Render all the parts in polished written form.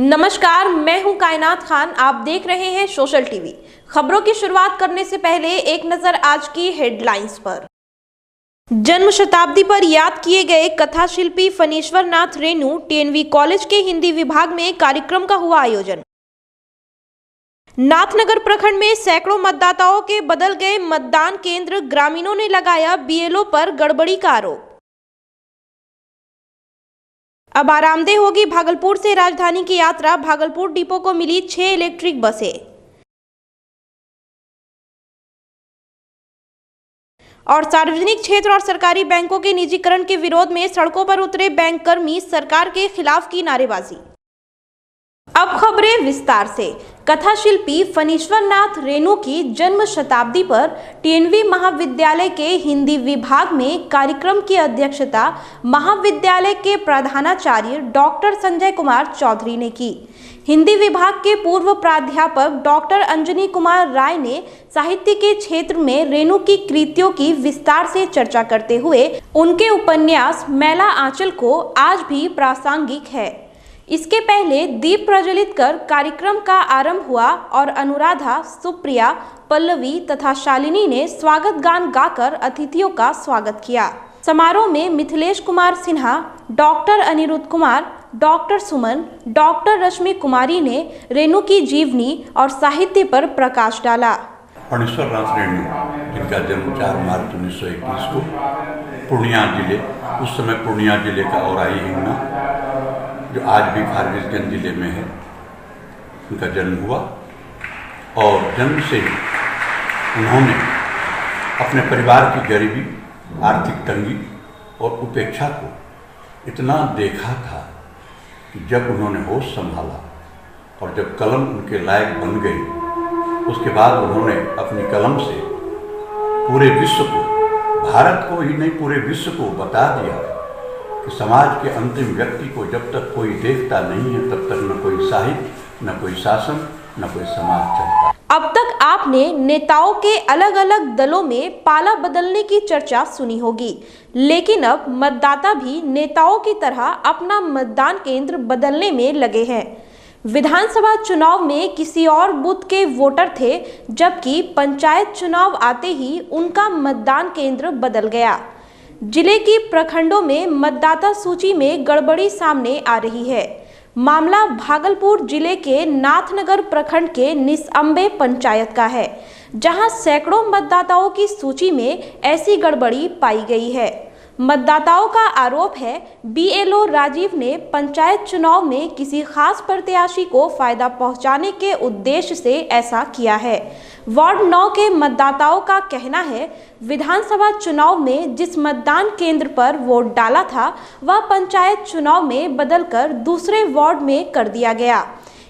नमस्कार, मैं हूं कायनात खान। आप देख रहे हैं सोशल टीवी। खबरों की शुरुआत करने से पहले एक नजर आज की हेडलाइंस पर। जन्म शताब्दी पर याद किए गए कथा शिल्पी फणीश्वर नाथ रेणु टीएनवी कॉलेज के हिंदी विभाग में कार्यक्रम का हुआ आयोजन। नाथनगर प्रखंड में सैकड़ों मतदाताओं के बदल गए मतदान केंद्र, ग्रामीणों ने लगाया बीएलओ पर गड़बड़ी का आरोप। अब आरामदेह होगी भागलपुर से राजधानी की यात्रा, भागलपुर डिपो को मिली 6 इलेक्ट्रिक बसें। और सार्वजनिक क्षेत्र और सरकारी बैंकों के निजीकरण के विरोध में सड़कों पर उतरे बैंक कर्मी, सरकार के खिलाफ की नारेबाजी। अब खबरें विस्तार से। कथा शिल्पी फणीश्वर नाथ रेणु की जन्म शताब्दी पर टीएनवी महाविद्यालय के हिंदी विभाग में कार्यक्रम की अध्यक्षता महाविद्यालय के प्रधानाचार्य डॉक्टर संजय कुमार चौधरी ने की। हिंदी विभाग के पूर्व प्राध्यापक डॉक्टर अंजनी कुमार राय ने साहित्य के क्षेत्र में रेणु की कृतियों की विस्तार से चर्चा करते हुए उनके उपन्यास मैला आंचल को आज भी प्रासंगिक है। इसके पहले दीप प्रज्वलित कर कार्यक्रम का आरंभ हुआ और अनुराधा, सुप्रिया, पल्लवी तथा शालिनी ने स्वागत गान गाकर अतिथियों का स्वागत किया। समारोह में मिथिलेश कुमार सिन्हा, डॉक्टर अनिरुद्ध कुमार, डॉक्टर सुमन, डॉक्टर रश्मि कुमारी ने रेणु की जीवनी और साहित्य पर प्रकाश डाला। फणीश्वर नाथ रेणु, जिनका जन्म 4 मार्च 1921 को पूर्णिया जिले, उस समय पूर्णिया जिले का औराई हिंगना, जो आज भी फारबिसगंज जिले में है, उनका जन्म हुआ। और जन्म से ही उन्होंने अपने परिवार की गरीबी, आर्थिक तंगी और उपेक्षा को इतना देखा था कि जब उन्होंने होश संभाला और जब कलम उनके लायक बन गई, उसके बाद उन्होंने अपनी कलम से पूरे विश्व को, भारत को ही नहीं पूरे विश्व को बता दिया कि समाज के अंतिम व्यक्ति को जब तक कोई देखता नहीं है तब तक न कोई साहित्य, न कोई शासन, न कोई समाज चलता। अब तक आपने नेताओं के अलग अलग दलों में पाला बदलने की चर्चा सुनी होगी, लेकिन अब मतदाता भी नेताओं की तरह अपना मतदान केंद्र बदलने में लगे हैं। विधानसभा चुनाव में किसी और बूथ के वोटर थे, जबकि पंचायत चुनाव आते ही उनका मतदान केंद्र बदल गया। जिले की प्रखंडों में मतदाता सूची में गड़बड़ी सामने आ रही है। मामला भागलपुर जिले के नाथनगर प्रखंड के निसअंबे पंचायत का है, जहां सैकड़ों मतदाताओं की सूची में ऐसी गड़बड़ी पाई गई है। मतदाताओं का आरोप है बीएलओ राजीव ने पंचायत चुनाव में किसी खास प्रत्याशी को फायदा पहुंचाने के उद्देश्य से ऐसा किया है। वार्ड 9 के मतदाताओं का कहना है विधानसभा चुनाव में जिस मतदान केंद्र पर वोट डाला था वह पंचायत चुनाव में बदलकर दूसरे वार्ड में कर दिया गया।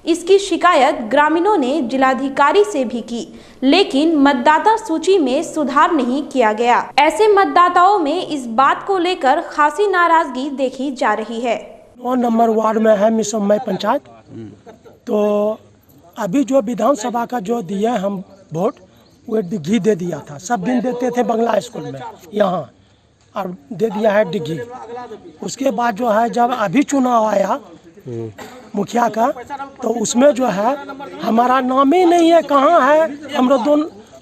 इसकी शिकायत ग्रामीणों ने जिलाधिकारी से भी की, लेकिन मतदाता सूची में सुधार नहीं किया गया। ऐसे मतदाताओं में इस बात को लेकर खासी नाराजगी देखी जा रही है। 9 नंबर वार्ड में है निसअंबे पंचायत। तो अभी जो विधानसभा का जो दिया हम वोट, वो डिग्गी दे दिया था। सब दिन देते थे बंगला स्कूल में यहाँ, और दे दिया है डिग्गी। उसके बाद जो है जब अभी चुनाव आया मुखिया का, तो उसमें जो है हमारा नाम ही नहीं है, कहाँ है हम लोग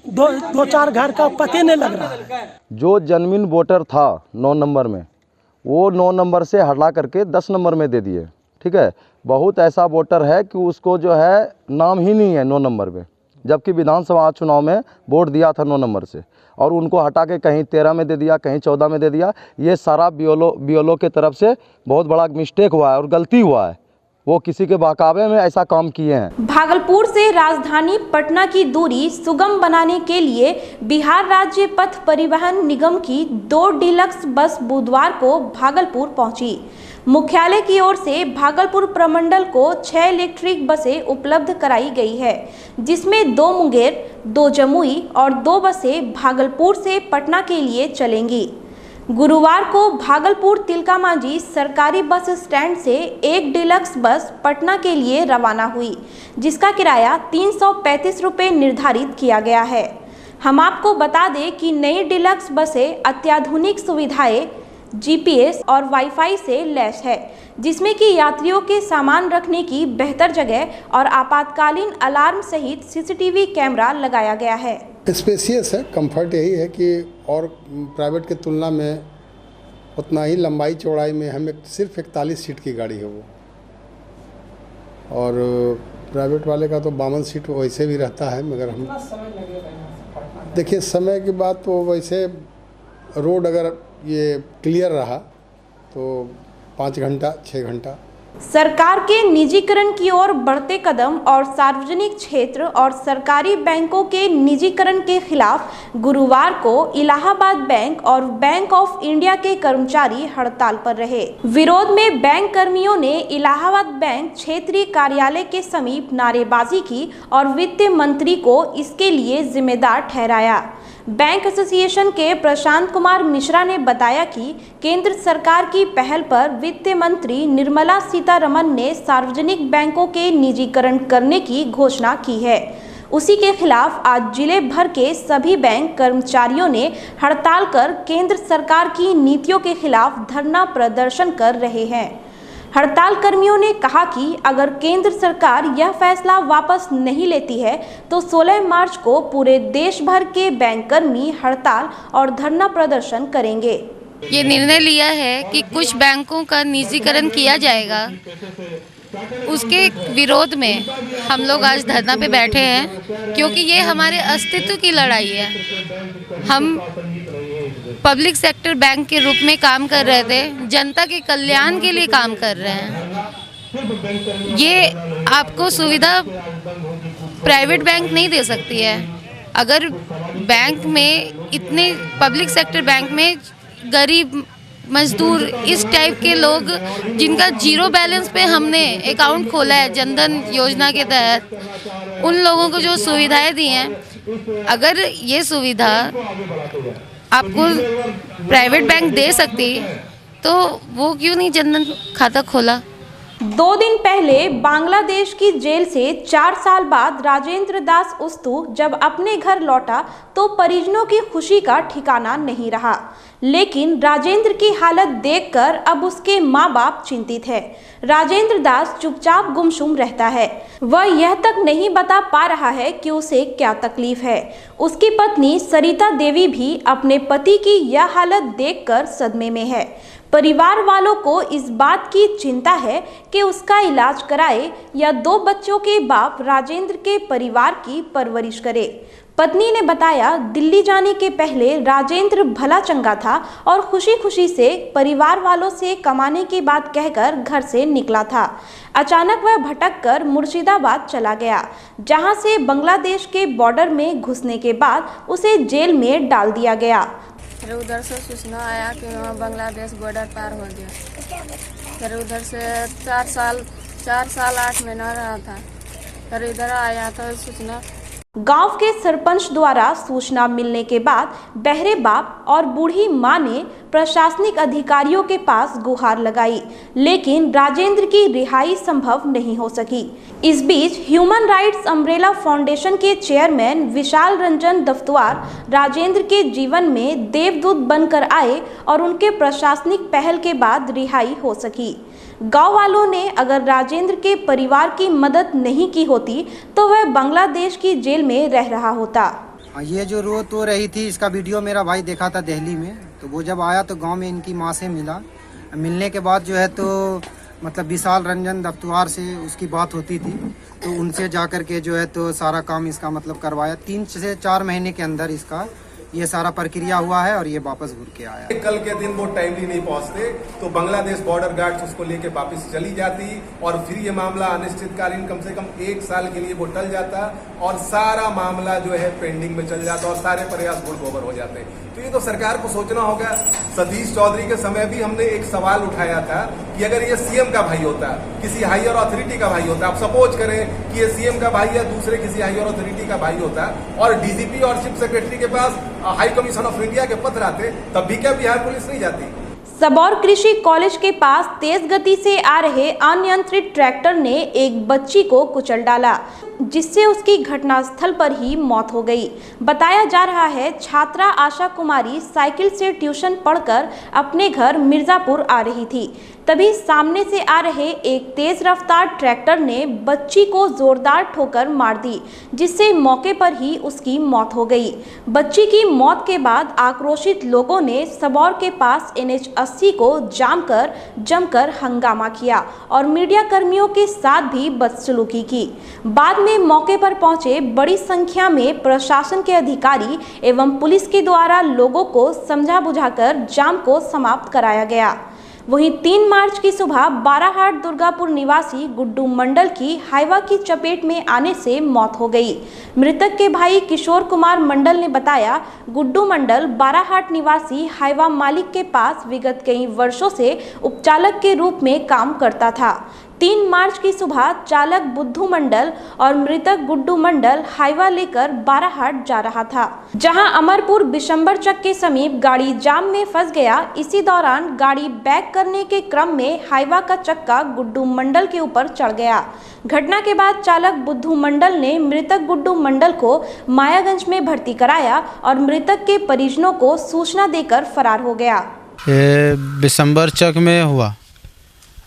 दो चार घर का पते नहीं लग रहा है। जो जेन्युइन वोटर था 9 नंबर में, वो 9 नंबर से हटा करके 10 नंबर में दे दिए। ठीक है, बहुत ऐसा वोटर है कि उसको जो है नाम ही नहीं है 9 नंबर में, जबकि विधानसभा चुनाव में वोट दिया था 9 नंबर से, और उनको हटा के कहीं 13 में दे दिया, कहीं 14 में दे दिया। ये सारा बीएलओ के तरफ से बहुत बड़ा मिस्टेक हुआ है और गलती हुआ है। वो किसी के बहकावे में ऐसा काम किए हैं। भागलपुर से राजधानी पटना की दूरी सुगम बनाने के लिए बिहार राज्य पथ परिवहन निगम की 2 डीलक्स बस बुधवार को भागलपुर पहुंची। मुख्यालय की ओर से भागलपुर प्रमंडल को 6 इलेक्ट्रिक बसें उपलब्ध कराई गई है, जिसमें 2 मुंगेर, 2 जमुई और 2 बसें भागलपुर से पटना के लिए चलेंगी। गुरुवार को भागलपुर तिलका मांझी सरकारी बस स्टैंड से एक डीलक्स बस पटना के लिए रवाना हुई, जिसका किराया 335 रुपये निर्धारित किया गया है। हम आपको बता दें कि नई डीलक्स बसें अत्याधुनिक सुविधाएं जीपीएस और वाईफाई से लैस है, जिसमें कि यात्रियों के सामान रखने की बेहतर जगह और आपातकालीन अलार्म सहित सीसीटीवी कैमरा लगाया गया है। स्पेसियस है, कंफर्ट यही है कि और प्राइवेट की तुलना में उतना ही लंबाई चौड़ाई में हमें सिर्फ 41 सीट की गाड़ी है वो, और प्राइवेट वाले का तो 52 सीट वैसे भी रहता है। मगर हम देखिए समय की बात तो वैसे रोड अगर ये क्लियर रहा तो 5 घंटा 6 घंटा। सरकार के निजीकरण की ओर बढ़ते कदम और सार्वजनिक क्षेत्र और सरकारी बैंकों के निजीकरण के खिलाफ गुरुवार को इलाहाबाद बैंक और बैंक ऑफ इंडिया के कर्मचारी हड़ताल पर रहे। विरोध में बैंक कर्मियों ने इलाहाबाद बैंक क्षेत्रीय कार्यालय के समीप नारेबाजी की और वित्त मंत्री को इसके लिए जिम्मेदार ठहराया। बैंक एसोसिएशन के प्रशांत कुमार मिश्रा ने बताया कि केंद्र सरकार की पहल पर वित्त मंत्री निर्मला सीतारमण ने सार्वजनिक बैंकों के निजीकरण करने की घोषणा की है। उसी के खिलाफ आज जिले भर के सभी बैंक कर्मचारियों ने हड़ताल कर केंद्र सरकार की नीतियों के खिलाफ धरना प्रदर्शन कर रहे हैं। हड़ताल कर्मियों ने कहा कि अगर केंद्र सरकार यह फैसला वापस नहीं लेती है तो 16 मार्च को पूरे देश भर के बैंक कर्मी हड़ताल और धरना प्रदर्शन करेंगे। ये निर्णय लिया है कि कुछ बैंकों का निजीकरण किया जाएगा, उसके विरोध में हम लोग आज धरना पे बैठे हैं, क्योंकि ये हमारे अस्तित्व की लड़ाई है। हम पब्लिक सेक्टर बैंक के रूप में काम कर रहे थे, जनता के कल्याण के लिए काम कर रहे हैं। ये आपको सुविधा प्राइवेट बैंक नहीं दे सकती है। अगर बैंक में इतने पब्लिक सेक्टर बैंक में गरीब मजदूर इस टाइप के लोग जिनका जीरो बैलेंस पे हमने अकाउंट खोला है जनधन योजना के तहत, उन लोगों को जो सुविधाएं दी हैं, अगर ये सुविधा आपको प्राइवेट बैंक दे सकती तो वो क्यों नहीं जनधन खाता खोला। 2 दिन पहले बांग्लादेश की जेल से 4 साल बाद राजेंद्र दास उस्तु जब अपने घर लौटा तो परिजनों की खुशी का ठिकाना नहीं रहा। लेकिन राजेंद्र की हालत देखकर अब उसके माँ बाप चिंतित है। राजेंद्र दास चुपचाप गुमसुम रहता है। वह यह तक नहीं बता पा रहा है कि उसे क्या तकलीफ है। उसकी पत्नी सरिता देवी भी अपने पति की यह हालत देखकर सदमे में है। परिवार वालों को इस बात की चिंता है कि उसका इलाज कराए या 2 बच्चों के बाप राजेंद्र के परिवार की परवरिश करे। पत्नी ने बताया, दिल्ली जाने के पहले राजेंद्र भला चंगा था और खुशी खुशी से परिवार वालों से कमाने की बात कहकर घर से निकला था। अचानक वह भटक कर मुर्शिदाबाद चला गया, जहां से बांग्लादेश के बॉर्डर में घुसने के बाद उसे जेल में डाल दिया गया। फिर उधर से सूचना आया कि वहाँ बांग्लादेश बॉर्डर पार हो गया। फिर उधर से 4 साल 8 महीना रहा था। फिर इधर आया था सूचना। गांव के सरपंच द्वारा सूचना मिलने के बाद बहरे बाप और बूढ़ी मां ने प्रशासनिक अधिकारियों के पास गुहार लगाई, लेकिन राजेंद्र की रिहाई संभव नहीं हो सकी। इस बीच ह्यूमन राइट्स अम्ब्रेला फाउंडेशन के चेयरमैन विशाल रंजन दफ्तुआर राजेंद्र के जीवन में देवदूत बनकर आए और उनके प्रशासनिक पहल के बाद रिहाई हो सकी। गांव वालों ने अगर राजेंद्र के परिवार की मदद नहीं की होती तो वह बांग्लादेश की जेल में रह रहा होता। ये जो रो तो रही थी, इसका वीडियो मेरा भाई देखा था दिल्ली में। तो वो जब आया तो गांव में इनकी माँ से मिला। मिलने के बाद जो है तो मतलब विशाल रंजन दफ्तुआर से उसकी बात होती थी, तो उनसे जा कर के जो है तो सारा काम इसका मतलब करवाया। 3 से 4 महीने के अंदर इसका ये सारा प्रक्रिया हुआ है और ये वापस घूर के आया। कल के दिन वो टाइमली नहीं पहुंचते तो बांग्लादेश बॉर्डर गार्ड्स उसको लेके वापस चली जाती और फिर ये मामला अनिश्चितकालीन कम से कम 1 साल के लिए वो टल जाता और सारा मामला जो है पेंडिंग में चल जाता और सारे प्रयास भूल गोबर हो जाते। तो ये तो सरकार को सोचना होगा। सतीश चौधरी के समय भी हमने एक सवाल उठाया था कि अगर ये सीएम का भाई होता, किसी हायर अथॉरिटी का भाई होता, आप सपोज करें कि ये सीएम का भाई या दूसरे किसी हायर अथॉरिटी का भाई होता और डीजीपी और चीफ सेक्रेटरी के पास हाई कमीशन ऑफ इंडिया के पत्र आते, तब भी क्या बिहार पुलिस नहीं जाती? सबौर कृषि कॉलेज के पास तेज गति से आ रहे अनियंत्रित ट्रैक्टर ने एक बच्ची को कुचल डाला। जिससे उसकी घटनास्थल पर ही मौत हो गई। बताया जा रहा है छात्रा आशा कुमारी साइकिल से ट्यूशन पढ़कर अपने घर मिर्जापुर आ रही थी, तभी सामने से आ रहे एक तेज रफ्तार ट्रैक्टर ने बच्ची को जोरदार ठोकर मार दी, जिससे मौके पर ही उसकी मौत हो गई। बच्ची की मौत के बाद आक्रोशित लोगों ने सबौर के पास NH 80 को जमकर हंगामा किया और मीडिया कर्मियों के साथ भी बदसलूकी की। बाद में मौके पर पहुंचे बड़ी संख्या में प्रशासन के अधिकारी एवं पुलिस के द्वारा लोगों को समझा बुझाकर जाम को समाप्त कराया गया। वहीं 3 मार्च की सुबह बाराहाट दुर्गापुर निवासी गुड्डू मंडल की हाईवा की चपेट में आने से मौत हो गई। मृतक के भाई किशोर कुमार मंडल ने बताया, गुड्डू मंडल बाराहाट निवासी हाईवा मालिक के पास विगत कई वर्षों से उपचालक के रूप में काम करता था। 3 मार्च की सुबह चालक बुद्धू मंडल और मृतक गुड्डू मंडल हाईवा लेकर बाराहाट जा रहा था, जहां अमरपुर बिशंबर चक के समीप गाड़ी जाम में फंस गया। इसी दौरान गाड़ी बैक करने के क्रम में हाईवा का चक्का गुड्डू मंडल के ऊपर चढ़ गया। घटना के बाद चालक बुद्धू मंडल ने मृतक गुड्डू मंडल को मायागंज में भर्ती कराया और मृतक के परिजनों को सूचना देकर फरार हो गया। बिशंबर चक में हुआ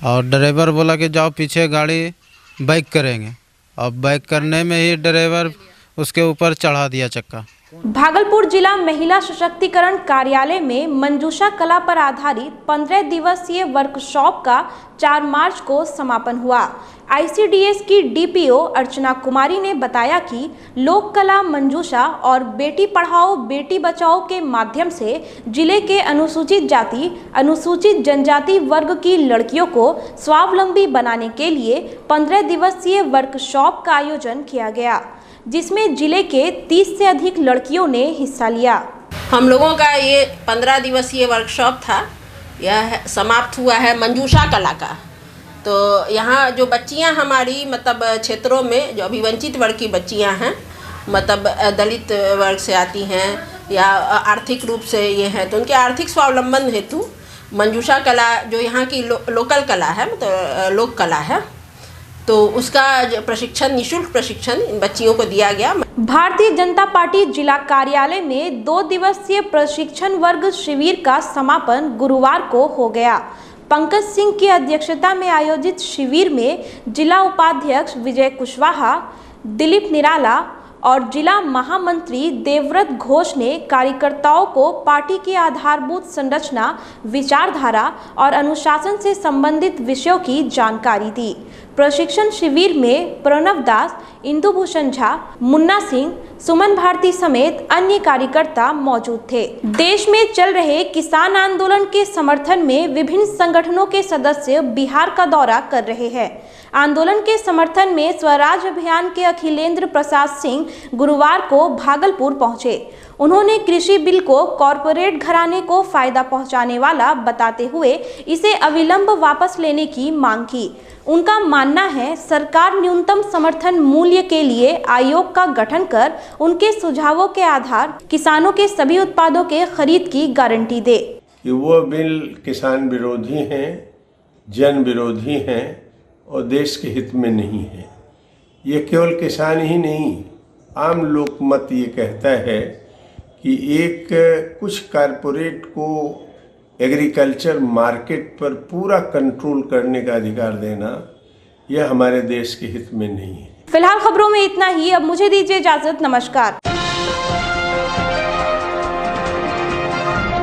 और ड्राइवर बोला कि जाओ पीछे गाड़ी बैक करेंगे, और बैक करने में ही ड्राइवर उसके ऊपर चढ़ा दिया चक्का। भागलपुर जिला महिला सशक्तिकरण कार्यालय में मंजूषा कला पर आधारित 15 दिवसीय वर्कशॉप का 4 मार्च को समापन हुआ। ICDS की DPO अर्चना कुमारी ने बताया कि लोक कला मंजूषा और बेटी पढ़ाओ बेटी बचाओ के माध्यम से जिले के अनुसूचित जाति अनुसूचित जनजाति वर्ग की लड़कियों को स्वावलंबी बनाने के लिए 15 दिवसीय वर्कशॉप का आयोजन किया गया, जिसमें जिले के 30 से अधिक लड़कियों ने हिस्सा लिया। हम लोगों का ये 15 दिवसीय वर्कशॉप था, यह समाप्त हुआ है मंजूषा कला का। तो यहाँ जो बच्चियाँ हमारी मतलब क्षेत्रों में जो अभिवंचित वर्ग की बच्चियाँ हैं, मतलब दलित वर्ग से आती हैं या आर्थिक रूप से ये हैं, तो उनके आर्थिक स्वावलंबन हेतु मंजूषा कला जो यहाँ की लोकल कला है, मतलब लोक कला है, तो उसका प्रशिक्षण निःशुल्क प्रशिक्षण इन बच्चियों को दिया गया। भारतीय जनता पार्टी जिला कार्यालय में 2 दिवसीय प्रशिक्षण वर्ग शिविर का समापन गुरुवार को हो गया। पंकज सिंह की अध्यक्षता में आयोजित शिविर में जिला उपाध्यक्ष विजय कुशवाहा, दिलीप निराला और जिला महामंत्री देवव्रत घोष ने कार्यकर्ताओं को पार्टी की आधारभूत संरचना, विचारधारा और अनुशासन से संबंधित विषयों की जानकारी दी। प्रशिक्षण शिविर में प्रणव दास, इंदु भूषण झा, मुन्ना सिंह, सुमन भारती समेत अन्य कार्यकर्ता मौजूद थे। देश में चल रहे किसान आंदोलन के समर्थन में विभिन्न संगठनों के सदस्य बिहार का दौरा कर रहे हैं। आंदोलन के समर्थन में स्वराज अभियान के अखिलेंद्र प्रसाद सिंह गुरुवार को भागलपुर पहुंचे। उन्होंने कृषि बिल को कॉरपोरेट घराने को फायदा पहुंचाने वाला बताते हुए इसे अविलंब वापस लेने की मांग की। उनका मानना है सरकार न्यूनतम समर्थन मूल्य के लिए आयोग का गठन कर उनके सुझावों के आधार किसानों के सभी उत्पादों के खरीद की गारंटी दे। वो बिल किसान विरोधी हैं, जन विरोधी हैं और देश के हित में नहीं है। ये केवल किसान ही नहीं, आम लोकमत ये कहता है कि एक कुछ कारपोरेट को एग्रीकल्चर मार्केट पर पूरा कंट्रोल करने का अधिकार देना यह हमारे देश के हित में नहीं है। फिलहाल खबरों में इतना ही। अब मुझे दीजिए इजाजत। नमस्कार।